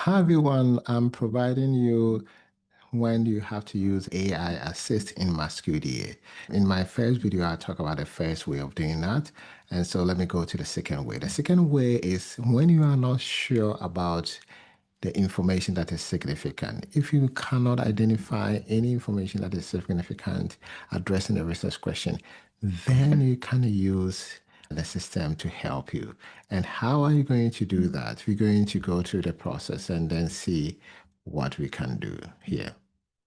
Hi everyone, I'm providing you when you have to use AI assist in MAXQDA. In my first video, I talk about the first way of doing that. And so let me go to the second way. The second way is when you are not sure about the information that is significant. If you cannot identify any information that is significant addressing the research question, then you can use the system to help you. And how are you going to do that? We're going to go through the process and then see what we can do here.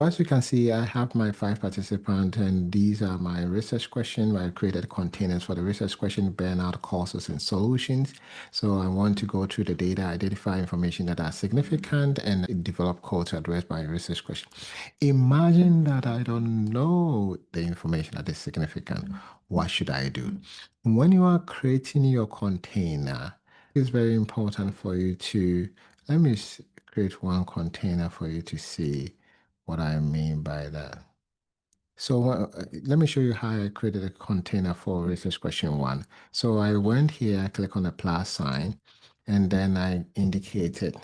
As you can see, I have my 5 participants, and these are my research questions. I created containers for the research question, burnout causes and solutions. So I want to go through the data, identify information that are significant, and develop code to address my research question. Imagine that I don't know the information that is significant. What should I do? When you are creating your container, it's very important for you to, let me create one container for you to see what I mean by that. So let me show you how I created a container for research question one. So I went here, I click on the plus sign, and then I indicated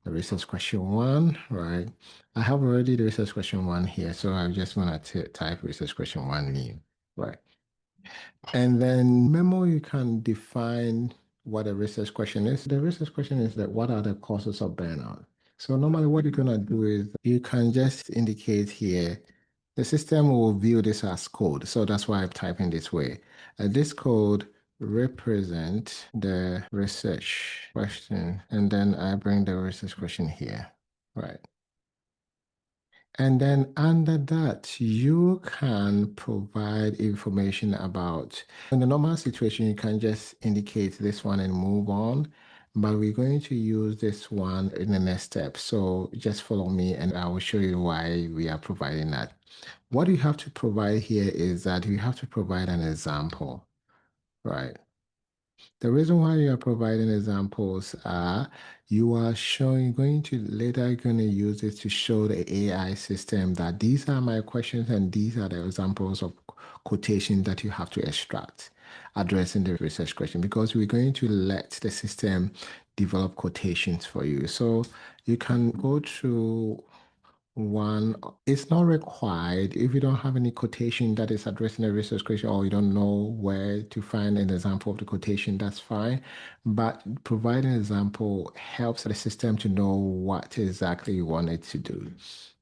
the research question one, right? I have already the research question one here, so I'm just gonna type research question one new, right? And then memo, you can define what a research question is. The research question is that what are the causes of burnout? So normally what you're gonna do is you can just indicate here, the system will view this as code. So that's why I'm typing this way. This code represent the research question, and then I bring the research question here, right? And then under that, you can provide information about, in the normal situation, you can just indicate this one and move on. But we're going to use this one in the next step. So just follow me and I will show you why we are providing that. What you have to provide here is that you have to provide an example, right? The reason why you are providing examples are you are showing, going to later going to use it to show the AI system that these are my questions and these are the examples of quotations that you have to extract addressing the research question because we're going to let the system develop quotations for you. So you can go through one, it's not required if you don't have any quotation that is addressing a research question or you don't know where to find an example of the quotation, that's fine. But providing an example helps the system to know what exactly you want it to do.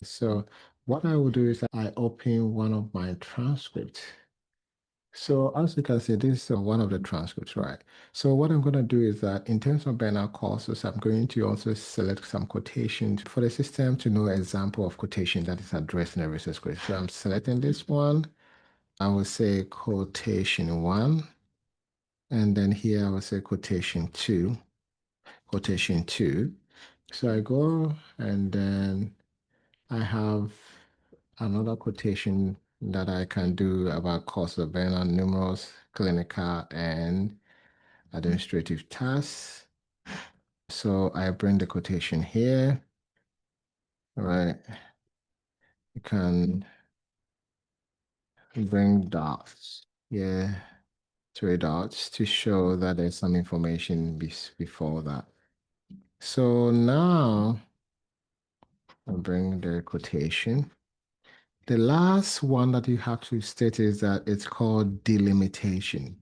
So what I will do is I open one of my transcripts. So as you can see, this is one of the transcripts, right? So what I'm going to do is that in terms of burnout causes, I'm going to also select some quotations for the system to know an example of quotation that is addressed in a research question. So I'm selecting this one. I will say quotation one. And then here I will say quotation two, quotation two. So I go and then I have another quotation that I can do about cause of burnout, numerous clinical and administrative tasks. So I bring the quotation here, right? You can bring dots, yeah, 3 dots to show that there's some information before that. So now I bring the quotation. The last one that you have to state is that it's called delimitation.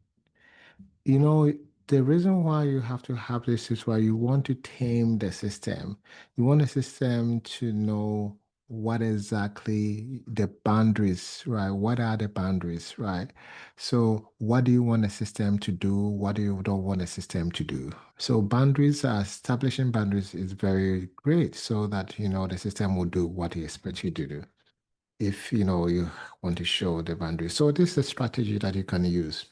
You know, the reason why you have to have this is why you want to tame the system. You want the system to know what exactly the boundaries, right? What are the boundaries, right? So what do you want the system to do? What do you don't want the system to do? So boundaries, establishing boundaries is very great so that, the system will do what you expect you to do if, you want to show the boundaries. So this is a strategy that you can use.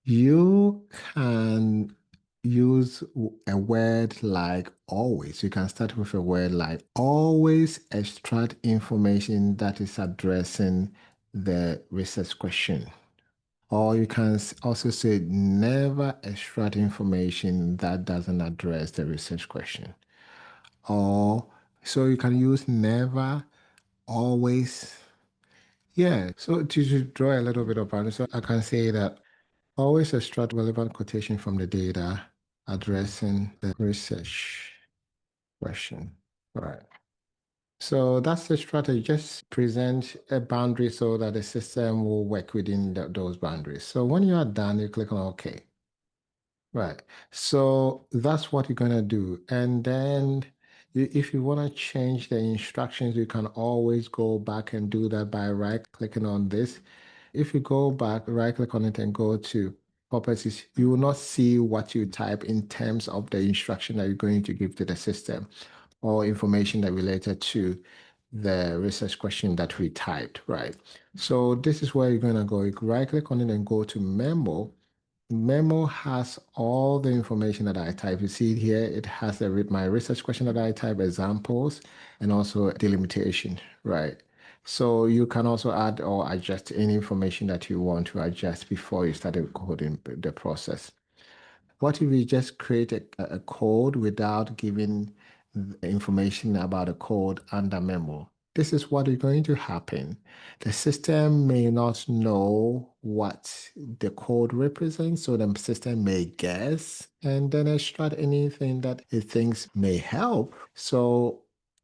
You can use a word like always. You can start with a word like always extract information that is addressing the research question. Or you can also say never extract information that doesn't address the research question. Or so you can use never, always. Yeah, so to draw a little bit of boundary, so I can say that always extract relevant quotation from the data addressing the research question. Right. So that's the strategy. Just present a boundary so that the system will work within those boundaries. So when you are done, you click on OK. Right. So that's what you're going to do. And then if you want to change the instructions, you can always go back and do that by right-clicking on this. If you go back, right-click on it and go to properties, you will not see what you type in terms of the instruction that you're going to give to the system or information that related to the research question that we typed, right? So this is where you're going to go. You right-click on it and go to Memo. Memo has all the information that I type. You see it here, it has my research question that I type, examples, and also delimitation, right? So you can also add or adjust any information that you want to adjust before you start coding the process. What if we just create a code without giving the information about the code under memo? This is what is going to happen. The system may not know what the code represents, so the system may guess and then extract anything that it thinks may help. So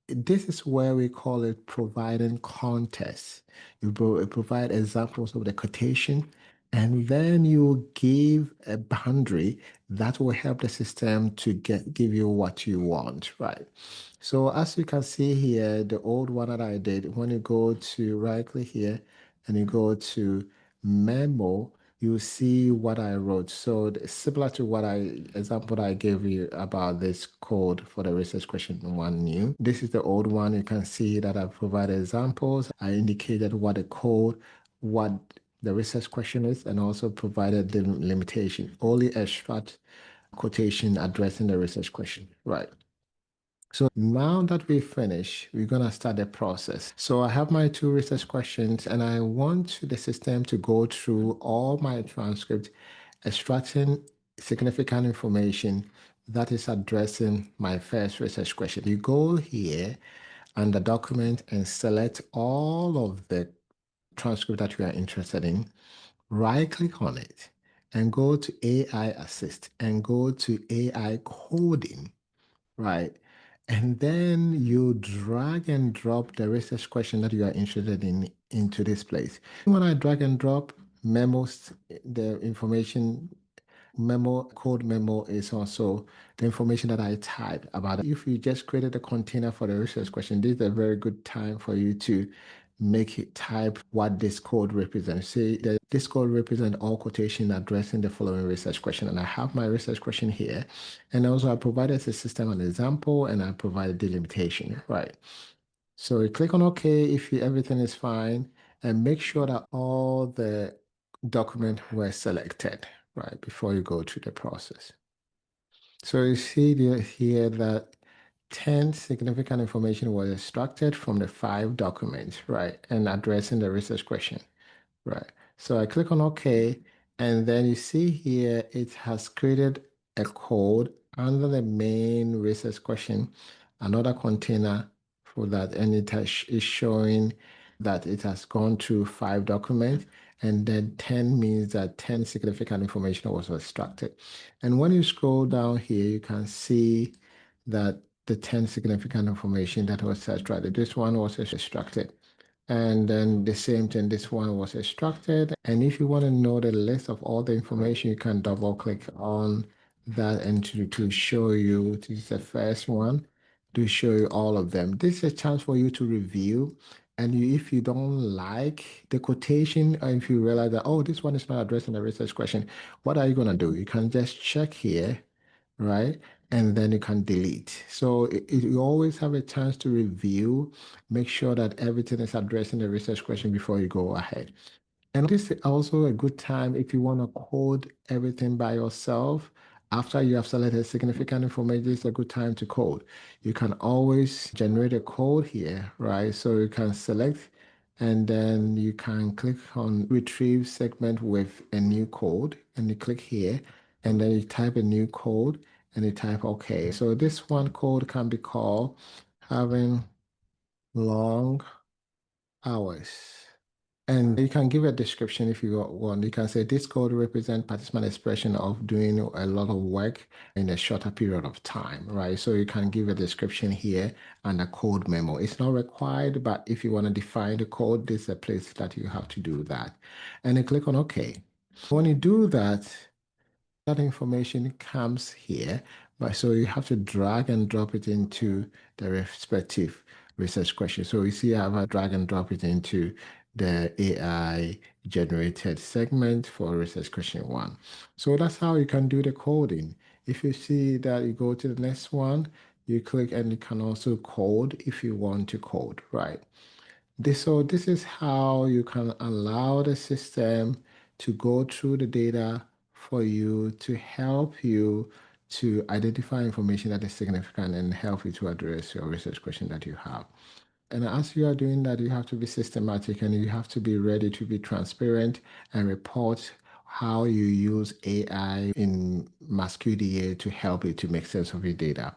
this is where we call it providing context. You provide examples of the quotation, and then you give a boundary that will help the system to give you what you want, right? So as you can see here, the old one that I did, when you go to right click here and you go to memo, you see what I wrote. So similar to what example that I gave you about this code for the research question one new. This is the old one. You can see that I provided examples. I indicated what the code, what the research question is, and also provided the limitation. Only extract quotation addressing the research question. Right. So now that we finish, we're going to start the process. So I have my two research questions, and I want the system to go through all my transcript, extracting significant information that is addressing my first research question. You go here under document and select all of the transcript that you are interested in, right click on it and go to AI Assist and go to AI Coding, right? And then you drag and drop the research question that you are interested in into this place. When I drag and drop memos, the information code memo is also the information that I type about it. If you just created a container for the research question, this is a very good time for you to make it type what this code represents. Say that this code represents all quotation addressing the following research question. And I have my research question here. And also I provided the system an example and I provided delimitation, right? So you click on OK if everything is fine and make sure that all the documents were selected, right, before you go through the process. So you see here that 10 significant information was extracted from the 5 documents, right, and addressing the research question, right. So I click on OK, and then you see here it has created a code under the main research question, another container for that, and is showing that it has gone through 5 documents, and then 10 means that 10 significant information was extracted. And when you scroll down here, you can see that the 10 significant information that was extracted, this one was extracted. And then the same thing, this one was extracted. And if you want to know the list of all the information, you can double click on that and to show you, this is the first one, to show you all of them. This is a chance for you to review. And if you don't like the quotation, or if you realize that, oh, this one is not addressing the research question, what are you going to do? You can just check here, right? And then you can delete. So you always have a chance to review, make sure that everything is addressing the research question before you go ahead. And this is also a good time if you want to code everything by yourself. After you have selected significant information, it's a good time to code. You can always generate a code here, right? So you can select and then you can click on retrieve segment with a new code and you click here and then you type a new code and you type OK. So this one code can be called having long hours. And you can give a description if you want. You can say this code represents participant expression of doing a lot of work in a shorter period of time, right? So you can give a description here and a code memo. It's not required, but if you want to define the code, this is a place that you have to do that. And you click on OK. When you do that, that information comes here, but so you have to drag and drop it into the respective research question. So you see, I have a drag and drop it into the AI generated segment for research question one. So that's how you can do the coding. If you see that you go to the next one, you click and you can also code if you want to code, right? So this is how you can allow the system to go through the data for you to help you to identify information that is significant and help you to address your research question that you have. And as you are doing that, you have to be systematic and you have to be ready to be transparent and report how you use AI in MAXQDA to help you to make sense of your data.